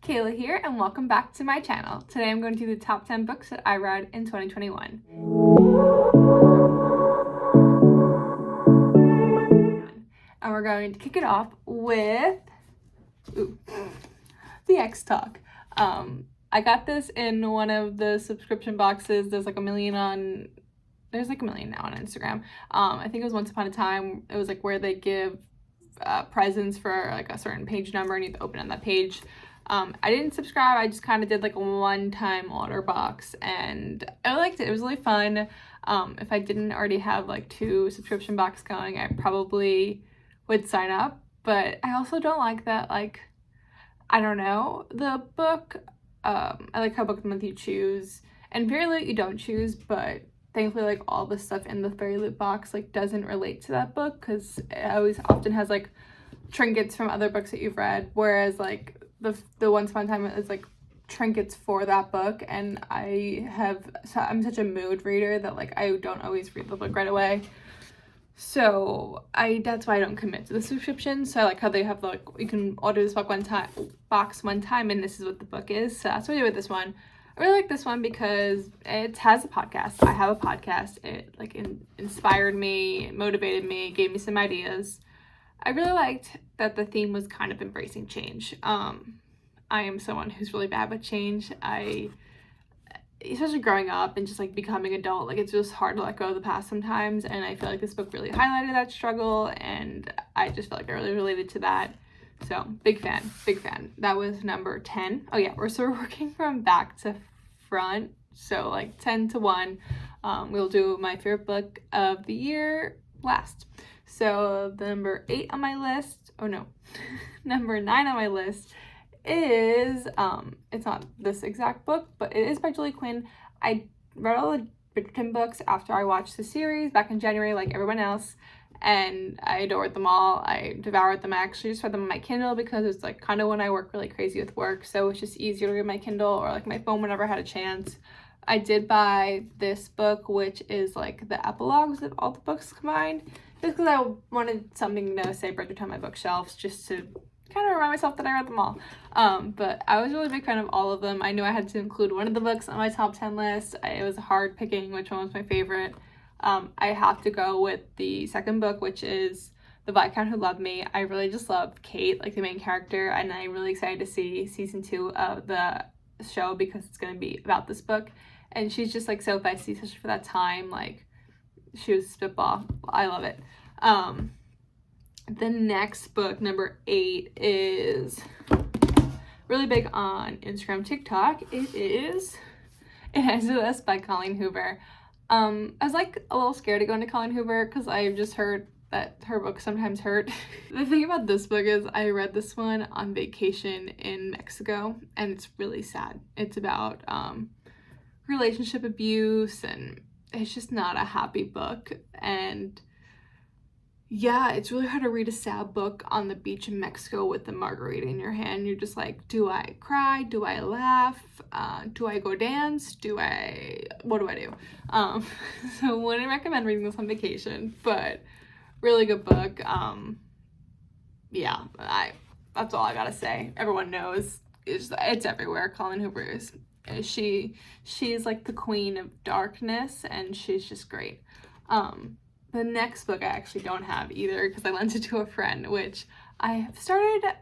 Kayla here, and welcome back to my channel. Today I'm going to do the top 10 books that I read in 2021. And we're going to kick it off with The X Talk. I got this in one of the subscription boxes. There's like a million now on Instagram. I think it was Once Upon a Time. It was like where they give presents for like a certain page number and you have to open on that page. I didn't subscribe. I just kind of did like a one-time order box and I liked it. It was really fun. If I didn't already have like 2 subscription boxes going, I probably would sign up. But I also don't like that, like, I don't know, the book, I like how book of the month you choose and Very Loot you don't choose, but thankfully like all the stuff in the Very Loot box like doesn't relate to that book because it always often has like trinkets from other books that you've read, whereas like the Once Upon a Time is like trinkets for that book, and I'm such a mood reader that like I don't always read the book right away, so that's why I don't commit to the subscription. So I like how they have like you can order this book one time and this is what the book is. So that's what I did with this one. I really like this one because it has a podcast. I have a podcast. It like inspired me, motivated me, gave me some ideas. I really liked that the theme was kind of embracing change. I am someone who's really bad with change. Especially growing up and just like becoming adult, like it's just hard to let go of the past sometimes, and I feel like this book really highlighted that struggle, and I just felt like I really related to that. So big fan. That was number 10. Oh yeah, we're working from back to front, so like 10 to 1. We'll do my favorite book of the year last. So the number 8 on my list, number 9 on my list is, it's not this exact book, but it is by Quinn. I read all the Bridgerton books after I watched the series back in January like everyone else, and I adored them all. I devoured them. I actually just read them on my Kindle because it's like kind of when I work really crazy with work, so it's just easier to read my Kindle or like my phone whenever I had a chance. I did buy this book, which is like the epilogues of all the books combined, just because I wanted something to say Bridgerton on my bookshelves, just to kind of remind myself that I read them all. But I was a really big fan of all of them. I knew I had to include one of the books on my top 10 list. It was hard picking which one was my favorite. I have to go with the second book, which is The Viscount Who Loved Me. I really just love Kate, like the main character, and I'm really excited to see season 2 of the show because it's going to be about this book. And she's just like so feisty, especially for that time. Like she was spitball. I love it. The next book, number 8, is really big on Instagram, TikTok. It is Jimenez by Colleen Hoover. I was like a little scared to go into Colleen Hoover because I've just heard that her books sometimes hurt. The thing about this book is I read this one on vacation in Mexico, and it's really sad. It's about relationship abuse, and it's just not a happy book. And yeah, it's really hard to read a sad book on the beach in Mexico with the margarita in your hand. You're just like, do I cry? Do I laugh? Do I go dance? What do I do? So wouldn't recommend reading this on vacation, but really good book. Yeah, that's all I gotta say. Everyone knows it's everywhere. Colleen Hoover is. She's like the queen of darkness, and she's just great. The next book I actually don't have either because I lent it to a friend, which I created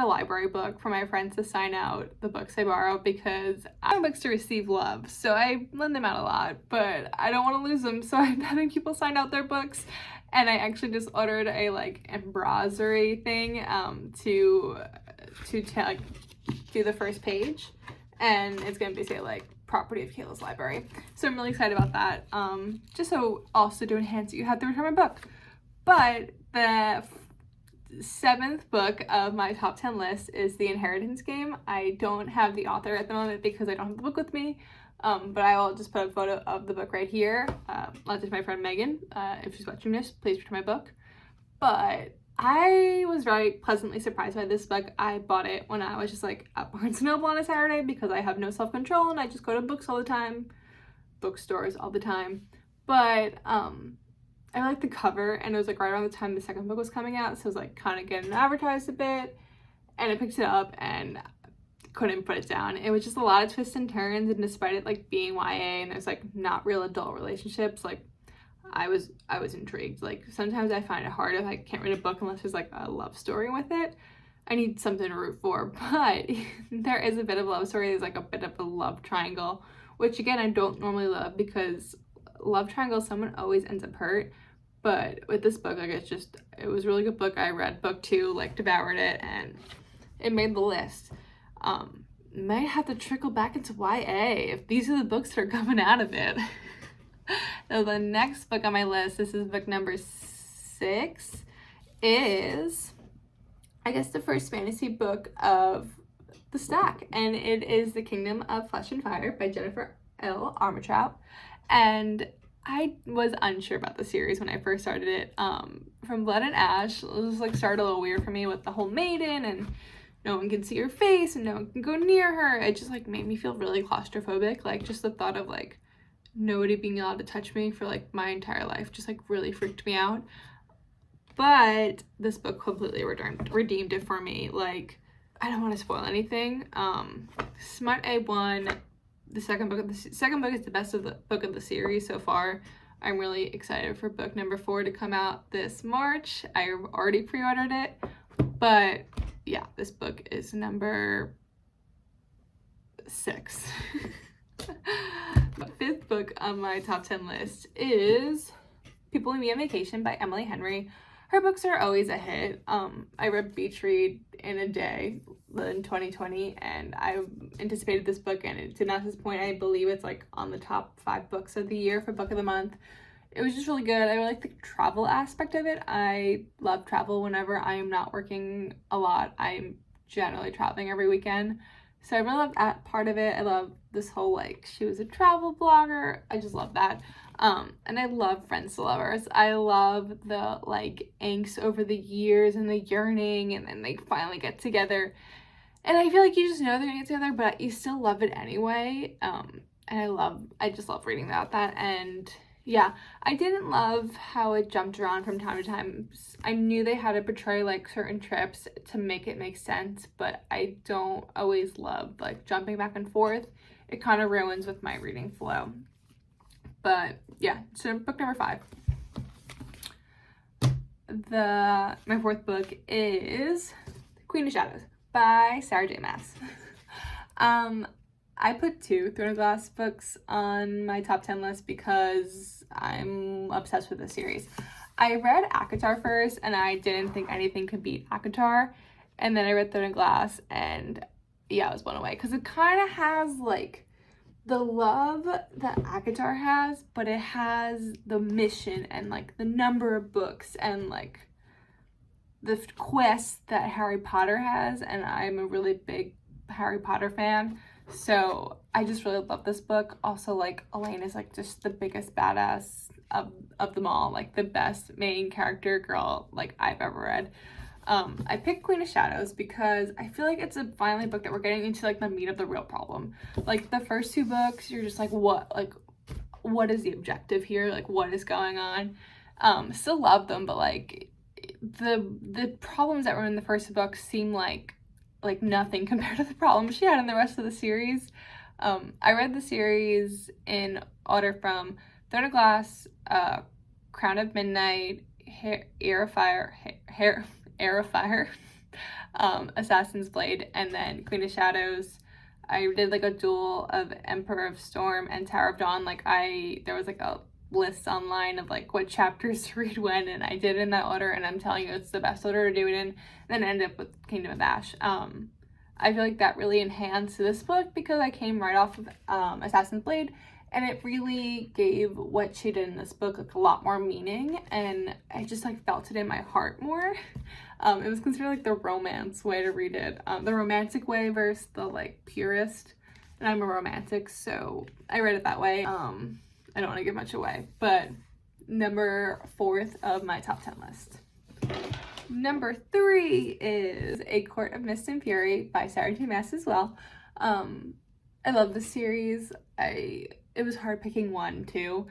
a library book for my friends to sign out the books I borrow because I have books to receive love, so I lend them out a lot, but I don't want to lose them, so I'm having people sign out their books. And I actually just ordered a like embroidery thing to like do the first page, and it's gonna be say like property of Kayla's library. So I'm really excited about that. Just so also to enhance it, you have to return my book. But the 7th book of my top 10 list is The Inheritance Game. I don't have the author at the moment because I don't have the book with me. But I will just put a photo of the book right here. Lent it to my friend Megan. If she's watching this, please return my book. But I was very pleasantly surprised by this book. I bought it when I was just like at Barnes & Noble on a Saturday because I have no self-control and I just go to bookstores all the time. But I liked the cover, and it was like right around the time the second book was coming out, so it was like kind of getting advertised a bit. and I picked it up and couldn't put it down. It was just a lot of twists and turns, and despite it like being YA and there's like not real adult relationships, like I was intrigued. Like sometimes I find it hard if I can't read a book unless there's like a love story with it. I need something to root for, but there is a bit of a love story. There's like a bit of a love triangle, which again I don't normally love, because love triangle, someone always ends up hurt. But with this book, like it was a really good book. I read book 2, like devoured it, and it made the list. Might have to trickle back into YA if these are the books that are coming out of it. So the next book on my list, this is book number 6, is I guess the first fantasy book of the stack, and it is The Kingdom of Flesh and Fire by Jennifer L. Armentrout. And I was unsure about the series when I first started it. From Blood and Ash, it was like started a little weird for me with the whole maiden and no one can see her face and no one can go near her. It just like made me feel really claustrophobic. Like just the thought of like nobody being allowed to touch me for like my entire life just like really freaked me out. But this book completely redeemed it for me. Like, I don't want to spoil anything. Smut A1, the second book is the best of the book of the series so far. I'm really excited for book number 4 to come out this March. I've already pre-ordered it, but yeah, this book is number 6. The 5th book on my top 10 list is People and Me on Vacation by Emily Henry. Her books are always a hit. I read Beach Read in a day in 2020, and I anticipated this book, and it did not disappoint. I believe it's like on the top 5 books of the year for book of the month. It was just really good. I really like the travel aspect of it. I love travel. Whenever I am not working a lot, I'm generally traveling every weekend. So I really love that part of it. I love this whole like she was a travel blogger. I just love that. And I love friends to lovers. I love the like angst over the years and the yearning, and then they finally get together. And I feel like you just know they're gonna get together, but you still love it anyway. And I just love reading about that. And yeah, I didn't love how it jumped around from time to time. I knew they had to portray like certain trips to make it make sense, but I don't always love like jumping back and forth. It kind of ruins with my reading flow. But yeah, so book number 5. My 4th book is Queen of Shadows by Sarah J. Maas. I put 2 Throne of Glass books on my top 10 list because I'm obsessed with the series. I read ACOTAR first, and I didn't think anything could beat ACOTAR. And then I read Throne of Glass, and yeah, I was blown away. Because it kind of has, like, the love that ACOTAR has, but it has the mission and, like, the number of books and, like, the quest that Harry Potter has. And I'm a really big Harry Potter fan. So I just really love this book. Also, like, Elaine is like just the biggest badass of them all, like the best main character girl like I've ever read. I picked Queen of Shadows because I feel like it's a finally book that we're getting into like the meat of the real problem. Like the first 2 books, you're just like, what is the objective here? Like, what is going on? Still love them, but like the problems that were in the first book seem like nothing compared to the problems she had in the rest of the series. I read the series in order from Throne of Glass, Crown of Midnight, Heir of Fire, Assassin's Blade, and then Queen of Shadows. I did like a duel of Emperor of Storm and Tower of Dawn. Like there was like a list online of like what chapters to read when, and I did it in that order, and I'm telling you it's the best order to do it in. And then ended up with Kingdom of Ash. I feel like that really enhanced this book because I came right off of Assassin's Blade, and it really gave what she did in this book like a lot more meaning, and I just like felt it in my heart more. It was considered like the romance way to read it, the romantic way versus the like purist, and I'm a romantic, so I read it that way. I don't want to give much away, but number 4th of my top 10 list. Number 3 is A Court of Mist and Fury by Sarah J. Maas as well. I love the series. It was hard picking one too.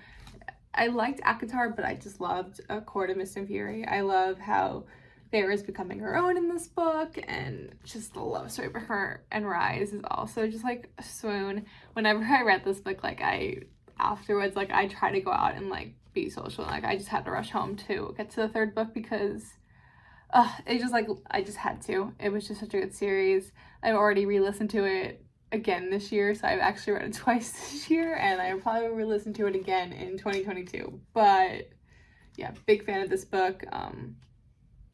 I liked ACOTAR, but I just loved A Court of Mist and Fury. I love how Feyre is becoming her own in this book, and just the love story for her and Rise is also just like a swoon. Whenever I read this book, like I try to go out and like be social. Like I just had to rush home to get to the third book because it just like I just had to. It was just such a good series. I've already re-listened to it again this year, so I've actually read it twice this year, and I probably will re-listen to it again in 2022. But yeah, big fan of this book.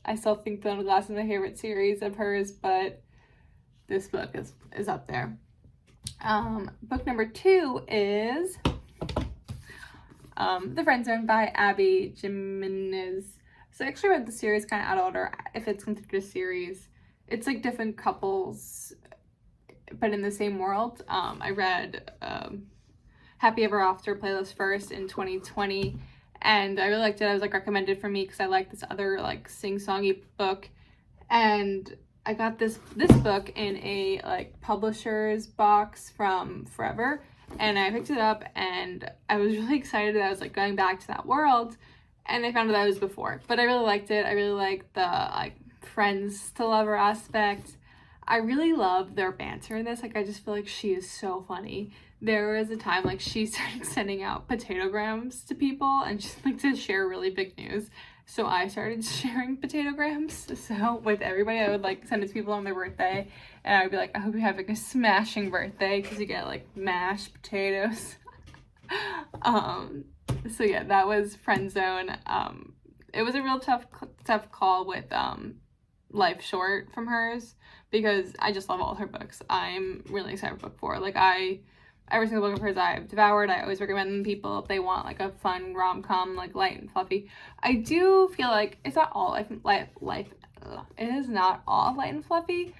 I still think Throne of Glass is my favorite series of hers, but this book is up there. Book number 2 is The Friend Zone by Abby Jimenez. So I actually read the series kind of out of order, if it's considered a series. It's like different couples, but in the same world. I read Happy Ever After playlist first in 2020, and I really liked it. It was like recommended for me because I like this other like sing-songy book, and I got this book in a like publisher's box from Forever, and I picked it up and I was really excited that I was like going back to that world, and I found out that it was before. But I really liked it. I really liked the like friends to lover aspect. I really love their banter in this. Like I just feel like she is so funny. There was a time like she started sending out potatograms to people and just like to share really big news. So I started sharing potatograms. So with everybody, I would like send it to people on their birthday, and I would be like, I hope you're having a smashing birthday, because you get like mashed potatoes. So yeah, that was Friend Zone. It was a real tough call with Life Short from hers, because I just love all her books. I'm really excited for book 4. Like every single book of hers I've devoured. I always recommend them to people if they want like a fun rom-com, like light and fluffy. I do feel like it's not all it is not all light and fluffy.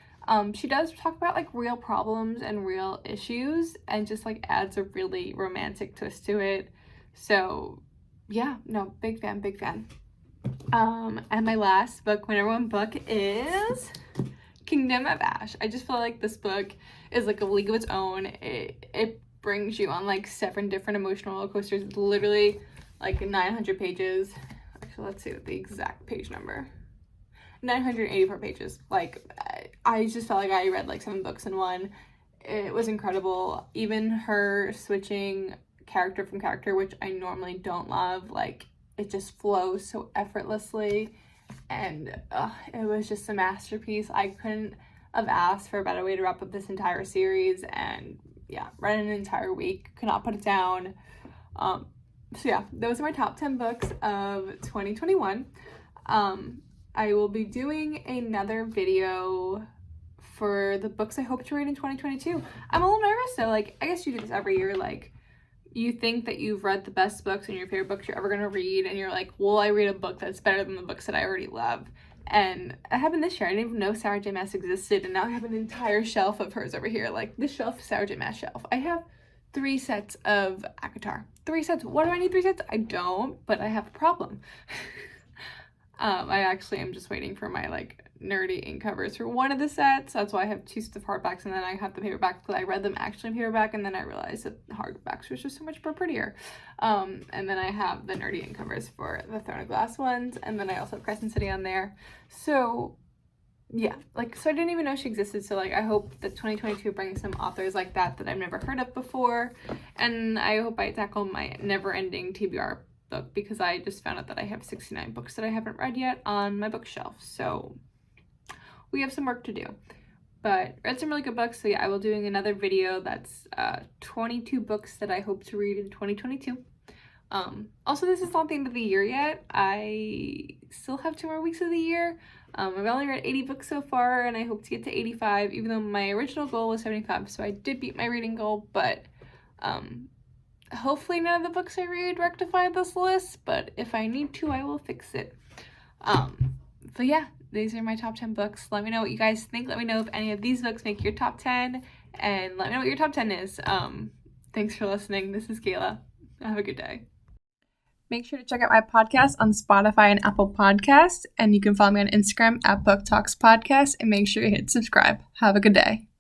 She does talk about like real problems and real issues, and just like adds a really romantic twist to it. So yeah, no, big fan. And my last book, my #1 book, is Kingdom of Ash. I just feel like this book is like a league of its own. It brings you on like 7 different emotional roller coasters. It's literally like 900 pages. Actually, let's see the exact page number. 984 pages. Like I just felt like I read like 7 books in one. It was incredible. Even her switching character from character, which I normally don't love, like it just flows so effortlessly, and it was just a masterpiece. I couldn't have asked for a better way to wrap up this entire series, and yeah, read it an entire week, could not put it down. So yeah, those are my top 10 books of 2021. I will be doing another video for the books I hope to read in 2022. I'm a little nervous though. Like, I guess you do this every year. Like, you think that you've read the best books and your favorite books you're ever going to read, and you're like, will I read a book that's better than the books that I already love? And it happened this year. I didn't even know Sarah J. Maas existed, and now I have an entire shelf of hers over here. Like, this shelf is Sarah J. Maas shelf. I have 3 sets of ACOTAR. 3 sets. What do I need 3 sets? I don't, but I have a problem. I actually am just waiting for my like nerdy ink covers for one of the sets. That's why I have 2 sets of hardbacks, and then I have the paperbacks because I read them actually in paperback, and then I realized that hardbacks were just so much more prettier. And then I have the nerdy ink covers for the Throne of Glass ones, and then I also have Crescent City on there. So yeah, like, so I didn't even know she existed. So like, I hope that 2022 brings some authors like that I've never heard of before, and I hope I tackle my never-ending TBR book, because I just found out that I have 69 books that I haven't read yet on my bookshelf. So we have some work to do, but read some really good books. So yeah, I will be doing another video that's 22 books that I hope to read in 2022. Also, this is not the end of the year yet. I still have 2 more weeks of the year. I've only read 80 books so far, and I hope to get to 85, even though my original goal was 75. So I did beat my reading goal, but hopefully none of the books I read rectify this list, but if I need to, I will fix it. So yeah, these are my top 10 books. Let me know what you guys think. Let me know if any of these books make your top 10, and let me know what your top 10 is. Thanks for listening. This is Kayla. Have a good day. Make sure to check out my podcast on Spotify and Apple Podcasts, and you can follow me on Instagram at Book Talks Podcast, and make sure you hit subscribe. Have a good day.